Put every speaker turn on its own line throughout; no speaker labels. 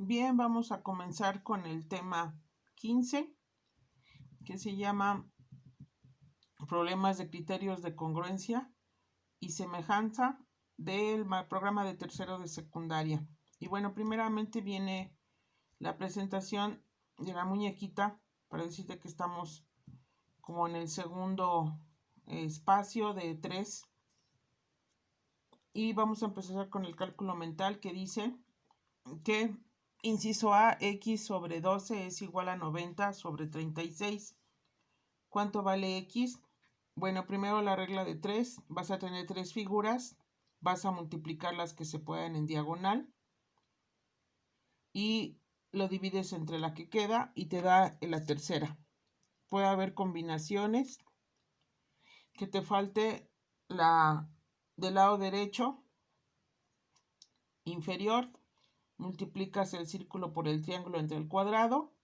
Bien, vamos a comenzar con el tema 15, que se llama Problemas de criterios de congruencia y semejanza del programa de tercero de secundaria. Y bueno, primeramente viene la presentación de la muñequita para decirte que estamos como en el segundo espacio de 3. Y vamos a empezar con el cálculo mental que dice que inciso A, x sobre 12 es igual a 90 sobre 36. ¿Cuánto vale x? Bueno, primero la regla de 3. Vas a tener 3 figuras. Vas a multiplicar las que se puedan en diagonal. Y lo divides entre la que queda y te da la tercera. Puede haber combinaciones. Que te falte la del lado derecho inferior. Multiplicas el círculo por el triángulo entre el cuadrado.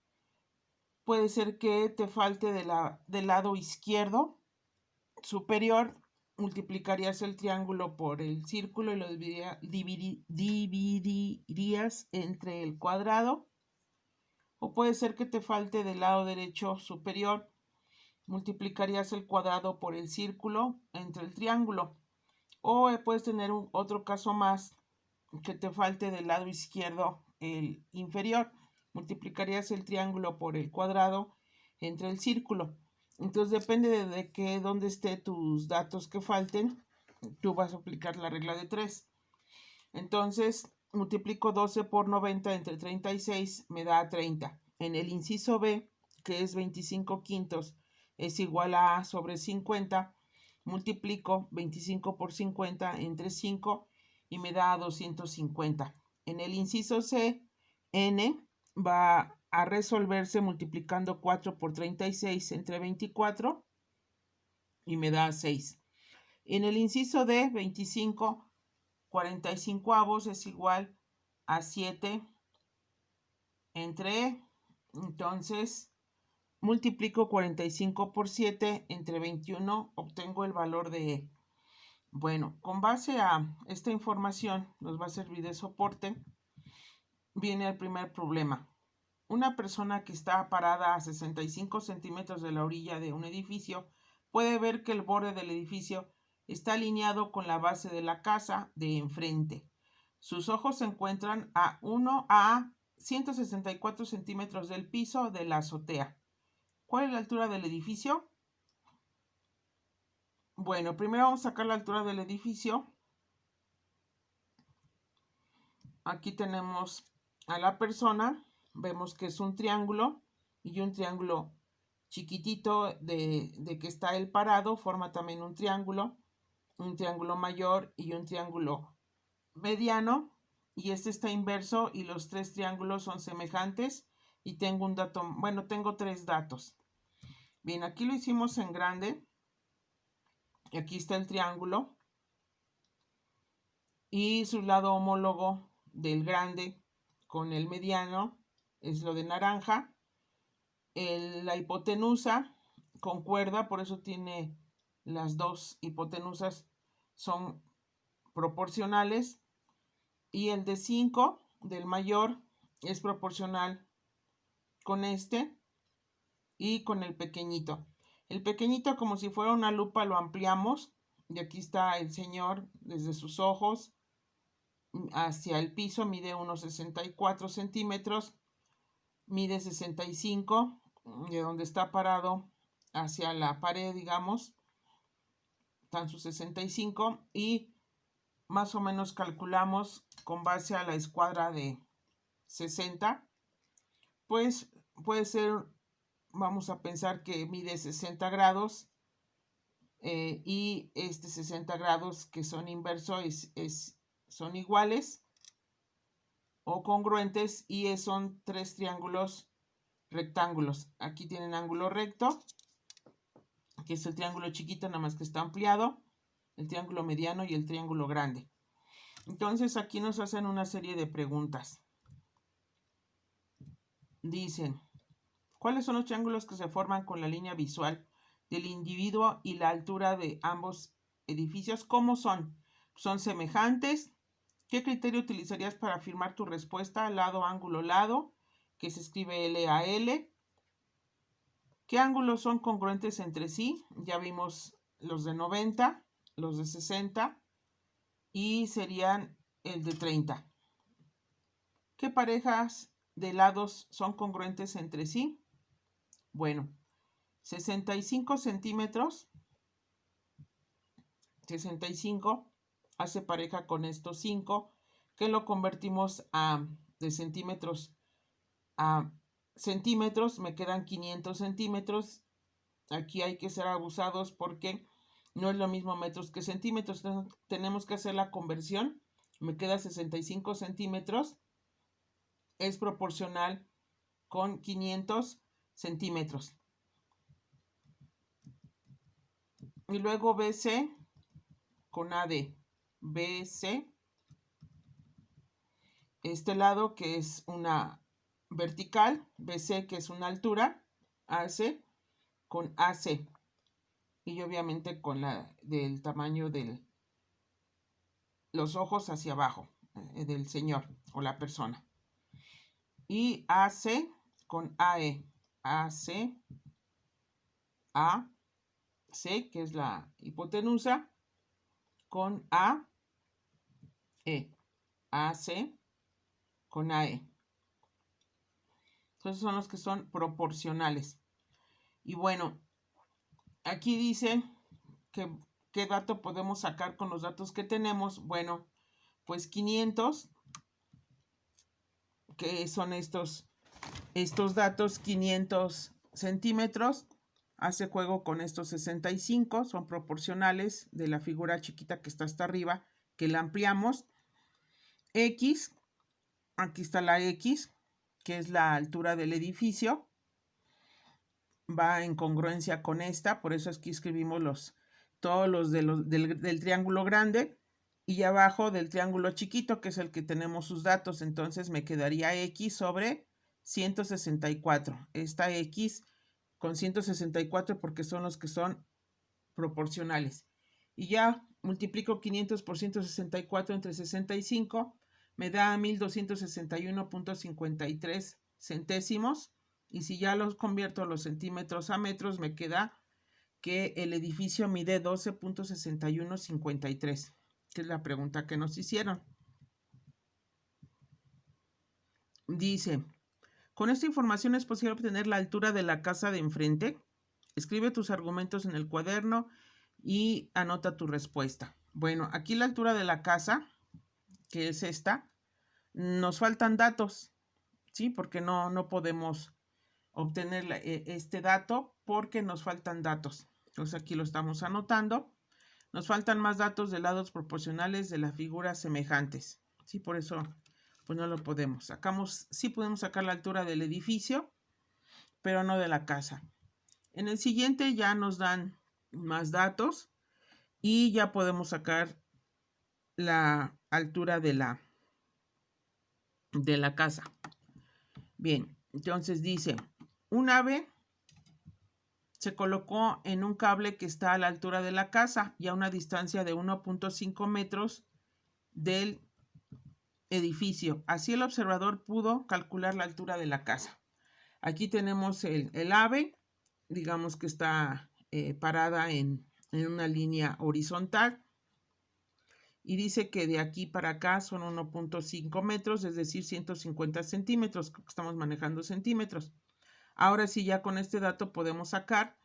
Puede ser que te falte del lado izquierdo superior, multiplicarías el triángulo por el círculo y lo dividirías entre el cuadrado. O puede ser que te falte del lado derecho superior, multiplicarías el cuadrado por el círculo entre el triángulo. O puedes tener otro caso más, que te falte del lado izquierdo el inferior, multiplicarías el triángulo por el cuadrado entre el círculo. Entonces depende de dónde estén tus datos que falten, tú vas a aplicar la regla de 3. Entonces multiplico 12 por 90 entre 36, me da 30. En el inciso B, que es 25 quintos, es igual a A sobre 50, multiplico 25 por 50 entre 5 y me da 250. En el inciso C, n va a resolverse multiplicando 4 por 36 entre 24 y me da 6. En el inciso D, 25 45avos es igual a 7 entre E. Entonces multiplico 45 por 7 entre 21, obtengo el valor de E. Bueno, con base a esta información nos va a servir de soporte. Viene el primer problema. Una persona que está parada a 65 centímetros de la orilla de un edificio puede ver que el borde del edificio está alineado con la base de la casa de enfrente. Sus ojos se encuentran a 164 centímetros del piso de la azotea. ¿Cuál es la altura del edificio? Bueno, primero vamos a sacar la altura del edificio. Aquí tenemos a la persona. Vemos que es un triángulo y un triángulo chiquitito de que está él parado. Forma también un triángulo mayor y un triángulo mediano. Y este está inverso y los tres triángulos son semejantes. Y tengo un dato, bueno, tengo 3 datos. Bien, aquí lo hicimos en grande. Aquí está el triángulo y su lado homólogo del grande con el mediano es lo de naranja. La hipotenusa concuerda, por eso tiene las dos hipotenusas son proporcionales. Y el de 5 del mayor es proporcional con este y con el pequeñito. El pequeñito, como si fuera una lupa, lo ampliamos. Y aquí está el señor desde sus ojos hacia el piso, mide unos 64 centímetros, mide 65, de donde está parado hacia la pared, digamos, están sus 65 y más o menos calculamos con base a la escuadra de 60, pues puede ser, vamos a pensar que mide 60 grados y este 60 grados que son inversos son iguales o congruentes y son 3 triángulos rectángulos. Aquí tienen ángulo recto, que es el triángulo chiquito, nada más que está ampliado, el triángulo mediano y el triángulo grande. Entonces aquí nos hacen una serie de preguntas. Dicen, ¿cuáles son los triángulos que se forman con la línea visual del individuo y la altura de ambos edificios? ¿Cómo son? ¿Son semejantes? ¿Qué criterio utilizarías para afirmar tu respuesta? Lado, ángulo, lado, que se escribe L a L. ¿Qué ángulos son congruentes entre sí? Ya vimos los de 90, los de 60 y serían el de 30. ¿Qué parejas de lados son congruentes entre sí? Bueno, 65 centímetros, 65 hace pareja con estos 5, que lo convertimos de centímetros a centímetros, me quedan 500 centímetros. Aquí hay que ser abusados porque no es lo mismo metros que centímetros. Entonces, tenemos que hacer la conversión. Me queda 65 centímetros. Es proporcional con 500 centímetros. Y luego BC con AD. BC, este lado que es una vertical, BC que es una altura, AC con AC. Y obviamente con la del tamaño de los ojos hacia abajo del señor o la persona. Y AC con AE. AC, AC, que es la hipotenusa, con AE. AC con AE. Entonces son los que son proporcionales. Y bueno, aquí dice que qué dato podemos sacar con los datos que tenemos. Bueno, pues 500, que son estos datos, 500 centímetros, hace juego con estos 65, son proporcionales de la figura chiquita que está hasta arriba, que la ampliamos. X, aquí está la X, que es la altura del edificio, va en congruencia con esta, por eso aquí escribimos todos los del triángulo grande, y abajo del triángulo chiquito, que es el que tenemos sus datos. Entonces me quedaría X sobre 164. Esta X con 164 porque son los que son proporcionales. Y ya multiplico 500 por 164 entre 65, me da 1261.53 centésimos. Y si ya los convierto a los centímetros a metros, me queda que el edificio mide 12.6153, que es la pregunta que nos hicieron. Dice, con esta información es posible obtener la altura de la casa de enfrente. Escribe tus argumentos en el cuaderno y anota tu respuesta. Bueno, aquí la altura de la casa, que es esta, nos faltan datos, ¿sí? Porque no podemos obtener este dato porque nos faltan datos. Entonces aquí lo estamos anotando. Nos faltan más datos de lados proporcionales de las figuras semejantes. Sí, por eso pues no lo podemos. Sí podemos sacar la altura del edificio, pero no de la casa. En el siguiente ya nos dan más datos y ya podemos sacar la altura de la casa. Bien, entonces dice, un ave se colocó en un cable que está a la altura de la casa y a una distancia de 1.5 metros del edificio. Así el observador pudo calcular la altura de la casa. Aquí tenemos el ave, digamos que está parada en una línea horizontal y dice que de aquí para acá son 1.5 metros, es decir, 150 centímetros, estamos manejando centímetros. Ahora sí, ya con este dato podemos sacar,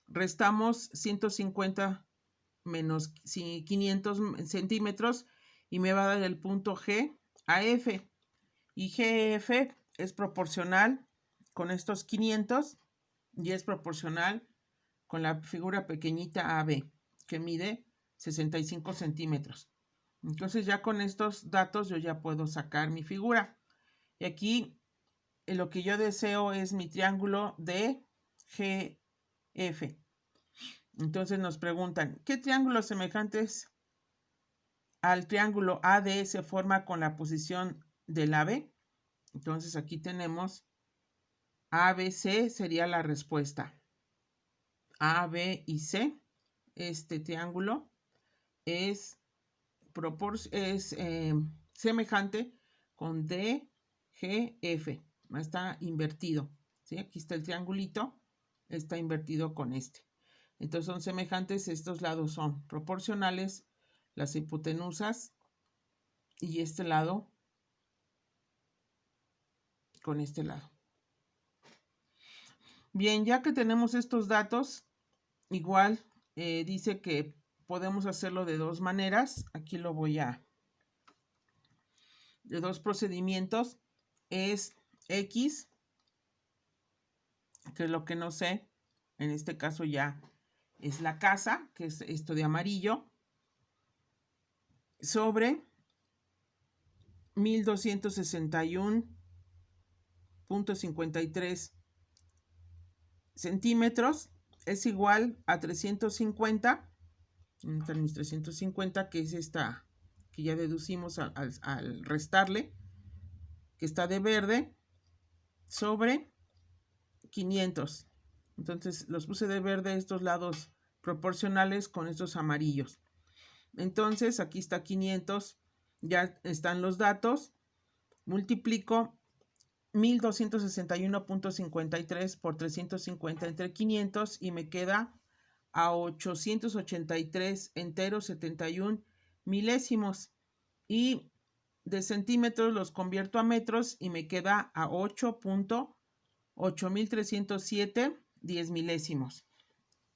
restamos 150 menos 500 centímetros y me va a dar el punto G a F. Y GF es proporcional con estos 500 y es proporcional con la figura pequeñita AB, que mide 65 centímetros. Entonces ya con estos datos yo ya puedo sacar mi figura. Y aquí lo que yo deseo es mi triángulo de GF. Entonces nos preguntan, ¿qué triángulos semejantes al triángulo AD se forma con la posición del AB? Entonces aquí tenemos ABC sería la respuesta. A, B y C. Este triángulo es semejante con DGF. Está invertido. ¿Sí? Aquí está el triangulito, está invertido con este. Entonces son semejantes, estos lados son proporcionales, las hipotenusas, y este lado con este lado. Bien, ya que tenemos estos datos, igual dice que podemos hacerlo de dos maneras. Aquí lo voy a... de dos procedimientos. Es X, que es lo que no sé. En este caso ya es la casa, que es esto de amarillo, sobre 1261.53 centímetros es igual a 350, mis 350, que es esta que ya deducimos al restarle, que está de verde, sobre 500. Entonces los puse de verde estos lados proporcionales con estos amarillos. Entonces aquí está 500, ya están los datos, multiplico 1261.53 por 350 entre 500 y me queda a 883 enteros 71 milésimos, y de centímetros los convierto a metros y me queda a 8.8307 10 milésimos.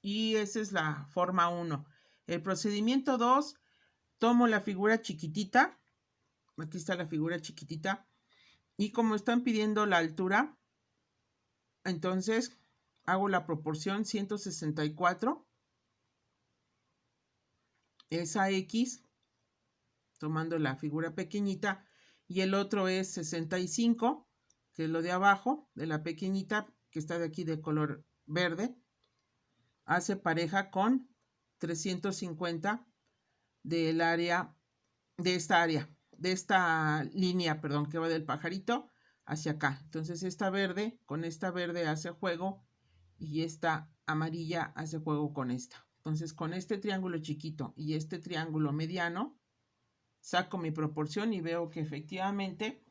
Y esa es la forma 1. El procedimiento 2, tomo la figura chiquitita, aquí está la figura chiquitita, y como están pidiendo la altura, entonces hago la proporción 164, esa X, tomando la figura pequeñita, y el otro es 65, que es lo de abajo, de la pequeñita, que está de aquí de color verde, hace pareja con 350 del área, de esta línea, perdón, que va del pajarito hacia acá. Entonces esta verde con esta verde hace juego y esta amarilla hace juego con esta. Entonces con este triángulo chiquito y este triángulo mediano saco mi proporción y veo que efectivamente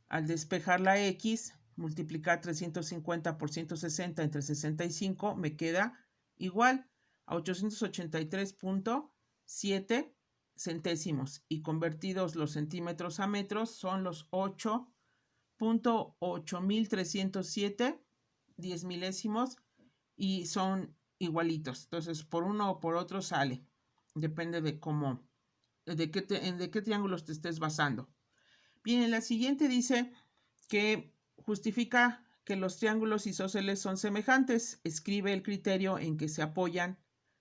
al despejar la X, multiplicar 350 por 160 entre 65 me queda igual a 883.7 centésimos, y convertidos los centímetros a metros son los 8.8307 10 milésimos, y son igualitos. Entonces por uno o por otro sale, depende de cómo, de qué triángulos te estés basando. Bien, en la siguiente dice que justifica que los triángulos isósceles son semejantes. Escribe el criterio en que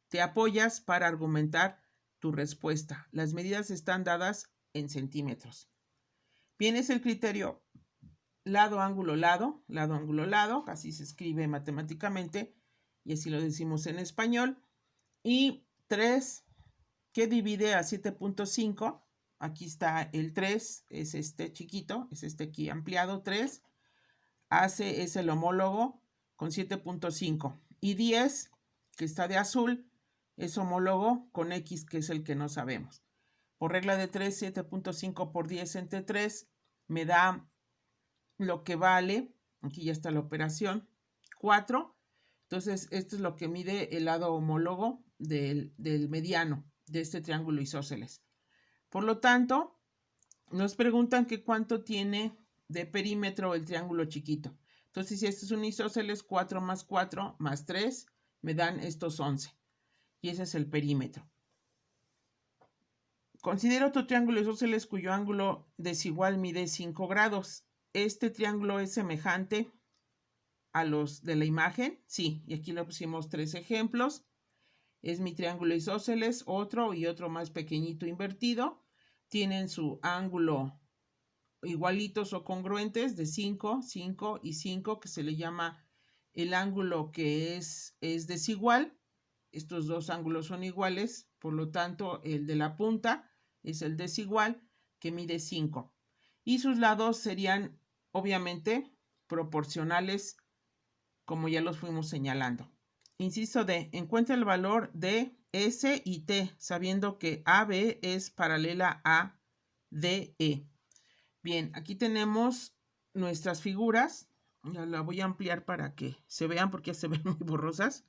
te apoyas para argumentar tu respuesta. Las medidas están dadas en centímetros. Bien, es el criterio lado, ángulo, lado, lado, ángulo, lado. Así se escribe matemáticamente y así lo decimos en español. Y 3, que divide a 7.5. Aquí está el 3, es este chiquito, es este aquí ampliado, 3. Es el homólogo con 7.5. Y 10, que está de azul, es homólogo con X, que es el que no sabemos. Por regla de 3, 7.5 por 10 entre 3 me da lo que vale, aquí ya está la operación, 4. Entonces, esto es lo que mide el lado homólogo del mediano de este triángulo isósceles. Por lo tanto, nos preguntan que cuánto tiene de perímetro el triángulo chiquito. Entonces, si este es un isósceles, 4 más 4 más 3 me dan estos 11. Y ese es el perímetro. Considera otro triángulo isósceles cuyo ángulo desigual mide 5 grados. ¿Este triángulo es semejante a los de la imagen? Sí, y aquí le pusimos 3 ejemplos. Es mi triángulo isósceles, otro y otro más pequeñito invertido. Tienen su ángulo igualitos o congruentes de 5, 5 y 5, que se le llama el ángulo que es desigual. Estos dos ángulos son iguales, por lo tanto el de la punta es el desigual, que mide 5. Y sus lados serían obviamente proporcionales, como ya los fuimos señalando. Inciso D, encuentra el valor de S y T, sabiendo que AB es paralela a DE. Bien, aquí tenemos nuestras figuras. Ya la voy a ampliar para que se vean porque se ven muy borrosas.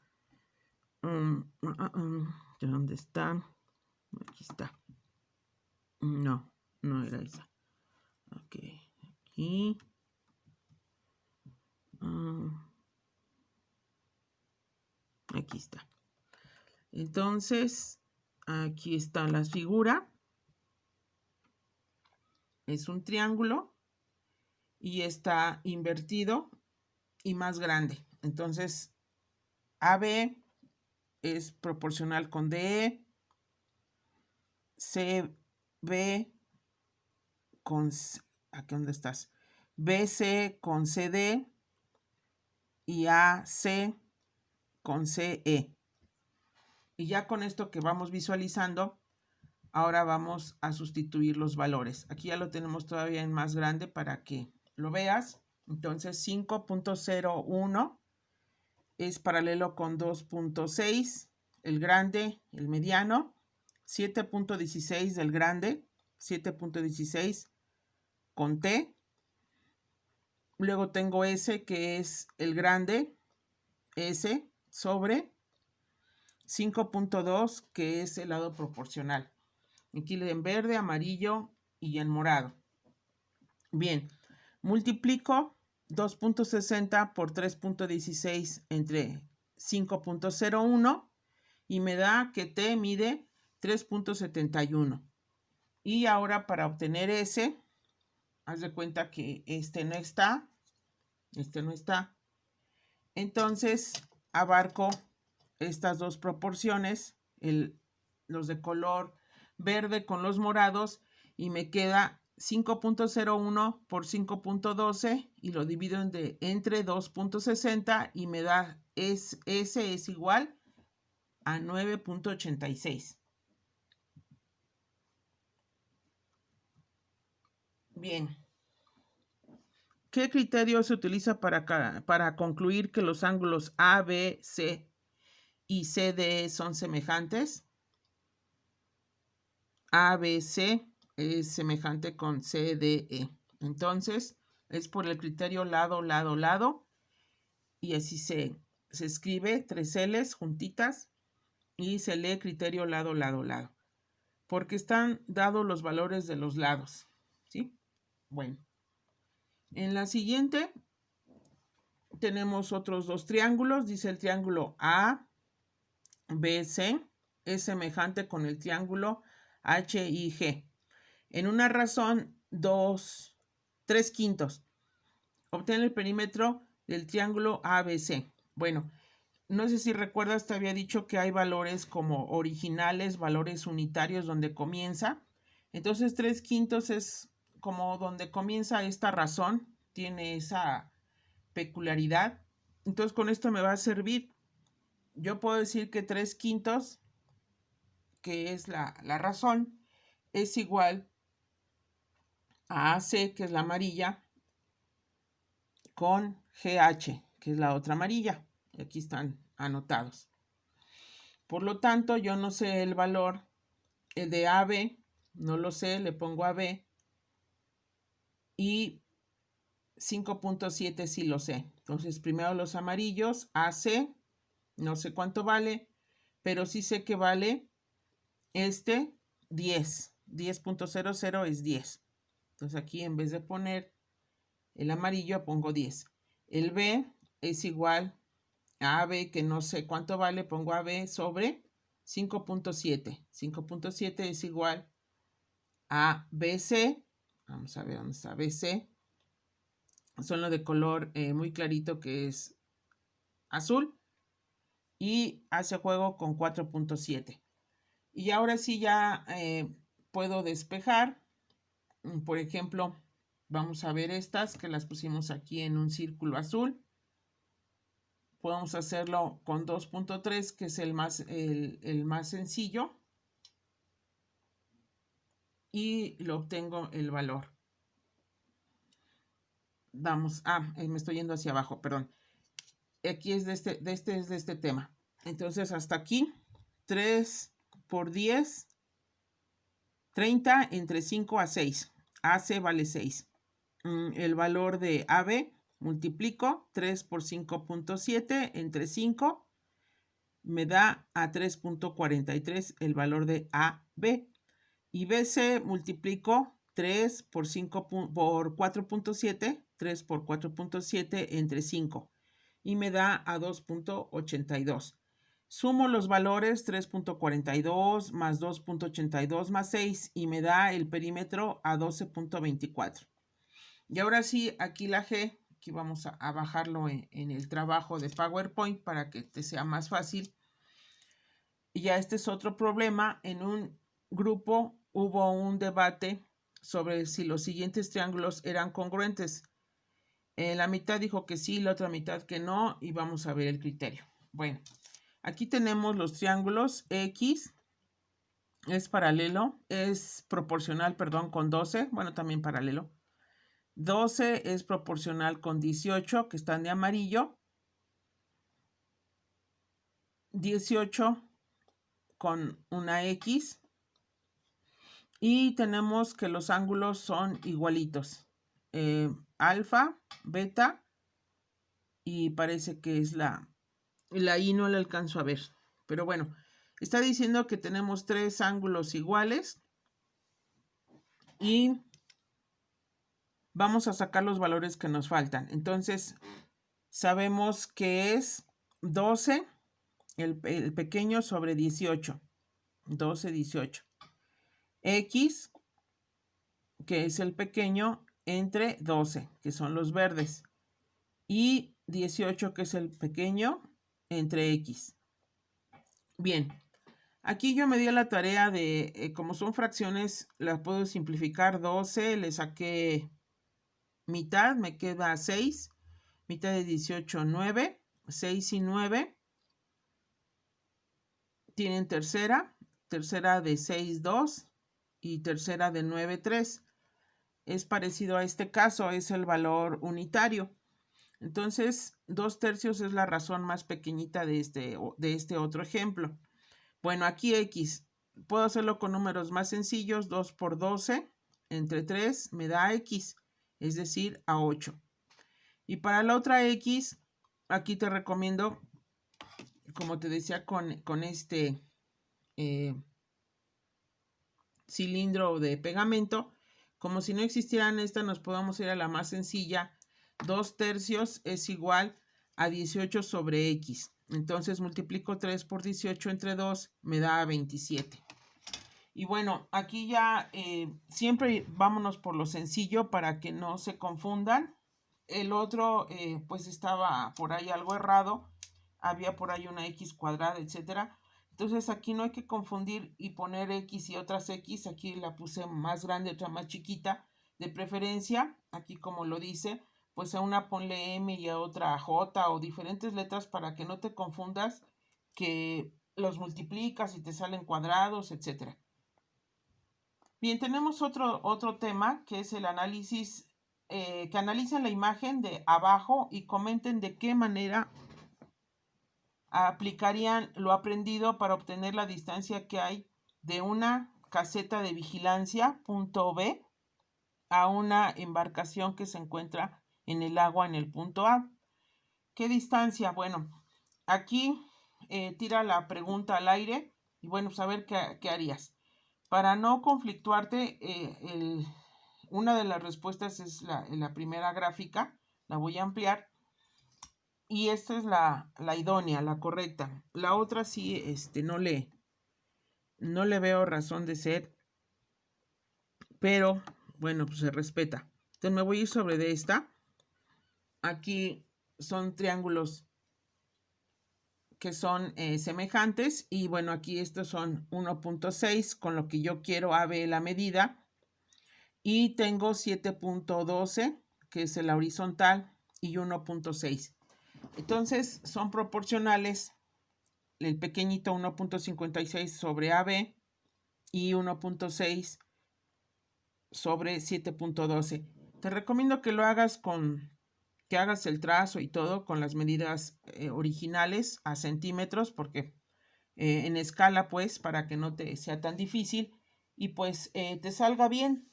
¿Dónde están? Aquí está. No, no era esa. Ok, aquí. Aquí está. Entonces, aquí está la figura. Es un triángulo y está invertido y más grande. Entonces, AB es proporcional con DE, CB con... ¿Aquí dónde estás? BC con CD y AC con CE. Y ya con esto que vamos visualizando, ahora vamos a sustituir los valores. Aquí ya lo tenemos todavía en más grande para que lo veas. Entonces 5.01 es paralelo con 2.6, el grande, el mediano. 7.16 del grande, 7.16 con T. Luego tengo S, que es el grande, S, sobre 5.2, que es el lado proporcional. Aquí en verde, amarillo y en morado. Bien, multiplico 2.60 por 3.16 entre 5.01 y me da que T mide 3.71. Y ahora para obtener S, haz de cuenta que este no está. Entonces abarco estas dos proporciones, los de color verde con los morados, y me queda 5.01 por 5.12 y lo divido entre 2.60 y me da S es igual a 9.86. Bien. ¿Qué criterio se utiliza para concluir que los ángulos A, B, C y CD son semejantes? ABC es semejante con CDE. Entonces, es por el criterio lado, lado, lado. Y así se escribe 3 L's juntitas y se lee criterio lado, lado, lado. Porque están dados los valores de los lados. ¿Sí? Bueno. En la siguiente tenemos otros dos triángulos. Dice el triángulo ABC es semejante con el triángulo HIG. En una razón 3/5. Obtén el perímetro del triángulo ABC. Bueno, no sé si recuerdas, te había dicho que hay valores como originales, valores unitarios donde comienza. Entonces 3/5 es como donde comienza esta razón, tiene esa peculiaridad. Entonces con esto me va a servir. Yo puedo decir que 3/5, que es la razón, es igual a AC, que es la amarilla, con GH, que es la otra amarilla. Y aquí están anotados. Por lo tanto, yo no sé el valor de AB, no lo sé, le pongo AB. Y 5.7 sí lo sé. Entonces, primero los amarillos, AC, no sé cuánto vale, pero sí sé que vale 10. 10.00 es 10. Entonces aquí en vez de poner el amarillo pongo 10. El B es igual a AB, que no sé cuánto vale, pongo AB sobre 5.7. 5.7 es igual a BC. Vamos a ver dónde está BC. Son los de color muy clarito, que es azul. Y hace juego con 4.7. Y ahora sí ya puedo despejar. Por ejemplo, vamos a ver estas que las pusimos aquí en un círculo azul. Podemos hacerlo con 2.3, que es el más sencillo. Y lo obtengo el valor. Vamos, me estoy yendo hacia abajo, perdón. Aquí es de este tema. Entonces hasta aquí, 3 por 10 30 entre 5 a 6. AC vale 6. El valor de AB, multiplico 3 por 5.7 entre 5, me da a 3.43 el valor de AB. Y BC multiplico 3 por 5 por 4.7, 3 por 4.7 entre 5 y me da a 2.82. Sumo los valores 3.42 más 2.82 más 6 y me da el perímetro a 12.24. Y ahora sí, aquí la G, aquí vamos a bajarlo en el trabajo de PowerPoint para que te sea más fácil. Y ya este es otro problema. En un grupo hubo un debate sobre si los siguientes triángulos eran congruentes. La mitad dijo que sí, la otra mitad que no, y vamos a ver el criterio. Bueno, aquí tenemos los triángulos. X es paralelo, es proporcional, perdón, con 12, bueno, también paralelo. 12 es proporcional con 18, que están de amarillo. 18 con una X. Y tenemos que los ángulos son igualitos. Alfa, beta, y parece que es la I, no la alcanzo a ver. Pero bueno, está diciendo que tenemos 3 ángulos iguales. Y vamos a sacar los valores que nos faltan. Entonces, sabemos que es 12, el pequeño sobre 18. 12, 18. X, que es el pequeño, entre 12, que son los verdes. Y 18, que es el pequeño, entre X. Bien, aquí yo me di a la tarea de, como son fracciones, las puedo simplificar. 12, le saqué mitad, me queda 6. Mitad de 18, 9. 6 y 9 tienen tercera. Tercera de 6, 2. Y tercera de 9, 3. Es parecido a este caso, es el valor unitario. Entonces, 2/3 es la razón más pequeñita de este otro ejemplo. Bueno, aquí X, puedo hacerlo con números más sencillos. 2 por 12 entre 3 me da X, es decir, a 8. Y para la otra X, aquí te recomiendo, como te decía, con este cilindro de pegamento, como si no existieran estas, nos podemos ir a la más sencilla. 2/3 es igual a 18 sobre X. Entonces multiplico 3 por 18 entre 2, me da 27. Y bueno, aquí ya siempre vámonos por lo sencillo para que no se confundan. El otro pues estaba por ahí algo errado. Había por ahí una X cuadrada, etcétera. Entonces aquí no hay que confundir y poner X y otras X. Aquí la puse más grande, otra más chiquita. De preferencia, aquí como lo dice, pues a una ponle M y a otra J o diferentes letras para que no te confundas, que los multiplicas y te salen cuadrados, etcétera. Bien, tenemos otro tema que es el análisis, que analicen la imagen de abajo y comenten de qué manera aplicarían lo aprendido para obtener la distancia que hay de una caseta de vigilancia, punto B, a una embarcación que se encuentra en el agua en el punto A. ¿Qué distancia? Bueno, aquí tira la pregunta al aire y bueno, saber qué harías. Para no conflictuarte, una de las respuestas es la primera gráfica, la voy a ampliar, y esta es la idónea, la correcta. La otra sí, no le veo razón de ser, pero bueno, pues se respeta. Entonces me voy a ir sobre de esta. Aquí son triángulos que son semejantes y bueno, aquí estos son 1.6 con lo que yo quiero AB la medida y tengo 7.12 que es la horizontal y 1.6. Entonces son proporcionales el pequeñito 1.56 sobre AB y 1.6 sobre 7.12. Te recomiendo que lo hagas que hagas el trazo y todo con las medidas originales a centímetros, porque en escala, pues, para que no te sea tan difícil. y pues te salga bien.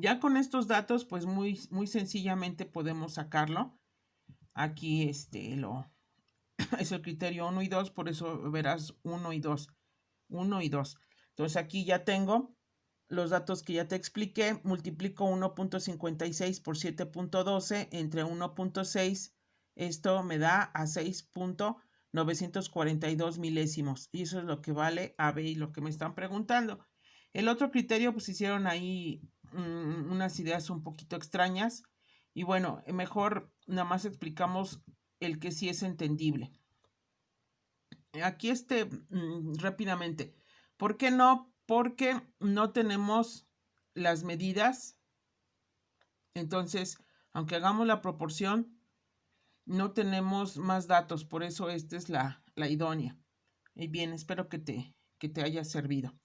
Ya con estos datos, pues muy sencillamente podemos sacarlo. Aquí es el criterio 1 y 2, por eso verás 1 y 2. 1 y 2. Entonces aquí ya tengo los datos que ya te expliqué. Multiplico 1.56 por 7.12 entre 1.6. Esto me da a 6.942 milésimos. Y eso es lo que vale AB y lo que me están preguntando. El otro criterio, pues hicieron ahí unas ideas un poquito extrañas. Y bueno, mejor nada más explicamos el que sí es entendible. Aquí rápidamente. ¿Por qué no? Porque no tenemos las medidas. Entonces, aunque hagamos la proporción, no tenemos más datos. Por eso esta es la idónea. Y bien, espero que te haya servido.